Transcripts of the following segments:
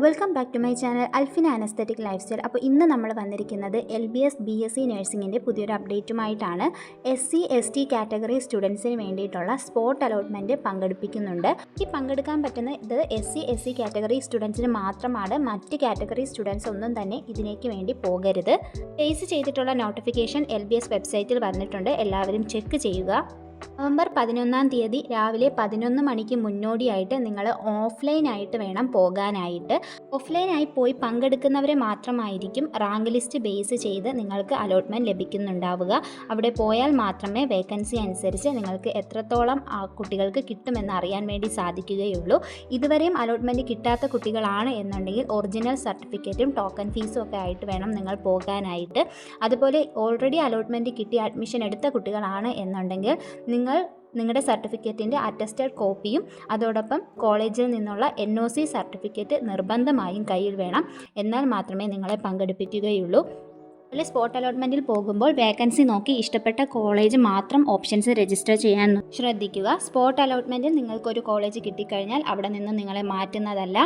Welcome back to my channel Alfina an aesthetic lifestyle. അപ്പോൾ ഇന്ന് നമ്മൾ വന്നിരിക്കുന്നത് LBS BSc നഴ്സിംഗിൻ്റെ പുതിയൊരു അപ്ഡേറ്റുമായിട്ടാണ്. SC/ST കാറ്റഗറി സ്റ്റുഡൻസിന് വേണ്ടിയിട്ടുള്ള സ്പോട്ട് അലോട്ട്മെൻറ്റ് പങ്കെടുപ്പിക്കുന്നുണ്ട്. ഈ പങ്കെടുക്കാൻ പറ്റുന്നത് SC/SC കാറ്റഗറി സ്റ്റുഡൻസിന് മാത്രമാണ്. മറ്റ് കാറ്റഗറി സ്റ്റുഡൻസ് ഒന്നും തന്നെ ഇതിലേക്ക് വേണ്ടി പോകരുത്. ഫേസ് ചെയ്തിട്ടുള്ള നോട്ടിഫിക്കേഷൻ LBS വെബ്സൈറ്റിൽ വന്നിട്ടുണ്ട്, എല്ലാവരും ചെക്ക് ചെയ്യുക. നവംബർ 11-ാം തീയതി രാവിലെ 11 മണിക്ക് മുന്നോടിയായിട്ട് നിങ്ങൾ ഓഫ്ലൈനായിട്ട് വേണം പോകാനായിട്ട്. ഓഫ്ലൈനായി പോയി പങ്കെടുക്കുന്നവരെ മാത്രമായിരിക്കും റാങ്ക് ലിസ്റ്റ് ബേസ് ചെയ്ത് നിങ്ങൾക്ക് അലോട്ട്മെൻറ്റ് ലഭിക്കുന്നുണ്ടാവുക. അവിടെ പോയാൽ മാത്രമേ വേക്കൻസി അനുസരിച്ച് നിങ്ങൾക്ക് എത്രത്തോളം കുട്ടികൾക്ക് കിട്ടുമെന്ന് അറിയാൻ വേണ്ടി സാധിക്കുകയുള്ളൂ. ഇതുവരെയും അലോട്ട്മെൻറ്റ് കിട്ടാത്ത കുട്ടികളാണ് എന്നുണ്ടെങ്കിൽ ഒറിജിനൽ സർട്ടിഫിക്കറ്റും ടോക്കൺ ഫീസും ഒക്കെ ആയിട്ട് വേണം നിങ്ങൾ പോകാനായിട്ട്. അതുപോലെ ഓൾറെഡി അലോട്ട്മെൻറ്റ് കിട്ടി അഡ്മിഷൻ എടുത്ത കുട്ടികളാണ് എന്നുണ്ടെങ്കിൽ നിങ്ങളുടെ സർട്ടിഫിക്കറ്റിൻ്റെ അറ്റസ്റ്റഡ് കോപ്പിയും അതോടൊപ്പം കോളേജിൽ നിന്നുള്ള NOC സർട്ടിഫിക്കറ്റ് നിർബന്ധമായും കയ്യിൽ വേണം. എന്നാൽ മാത്രമേ നിങ്ങളെ പങ്കെടുപ്പിക്കുകയുള്ളൂ. അതുപോലെ സ്പോട്ട് അലോട്ട്മെൻറ്റിൽ പോകുമ്പോൾ വേക്കൻസി നോക്കി ഇഷ്ടപ്പെട്ട കോളേജ് മാത്രം ഓപ്ഷൻസ് രജിസ്റ്റർ ചെയ്യാൻ ശ്രദ്ധിക്കുക. സ്പോട്ട് അലോട്ട്മെൻറ്റിൽ നിങ്ങൾക്കൊരു കോളേജ് കിട്ടിക്കഴിഞ്ഞാൽ അവിടെ നിന്ന് നിങ്ങളെ മാറ്റുന്നതല്ല.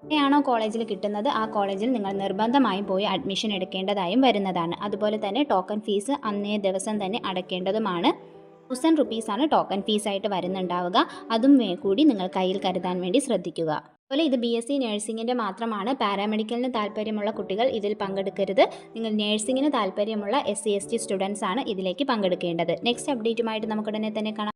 എവിടെയാണോ കോളേജിൽ കിട്ടുന്നത് ആ കോളേജിൽ നിങ്ങൾ നിർബന്ധമായും പോയി അഡ്മിഷൻ എടുക്കേണ്ടതായും വരുന്നതാണ്. അതുപോലെ തന്നെ ടോക്കൺ ഫീസ് അന്നേ ദിവസം തന്നെ അടയ്ക്കേണ്ടതുമാണ്. 1000 റുപ്പീസാണ് ടോക്കൺ ഫീസായിട്ട് വരുന്നുണ്ടാവുക. അതും കൂടി നിങ്ങൾ കയ്യിൽ കരുതാൻ വേണ്ടി ശ്രദ്ധിക്കുക. അതുപോലെ ഇത് BSc നഴ്സിംഗിൻ്റെ മാത്രമാണ്. പാരാമെഡിക്കലിന് താല്പര്യമുള്ള കുട്ടികൾ ഇതിൽ പങ്കെടുക്കരുത്. നിങ്ങൾ നഴ്സിംഗിന് താല്പര്യമുള്ള SC/ST സ്റ്റുഡൻസ് ആണ് ഇതിലേക്ക് പങ്കെടുക്കേണ്ടത്. നെക്സ്റ്റ് അപ്ഡേറ്റുമായിട്ട് നമുക്കുടനെ തന്നെ കാണാം.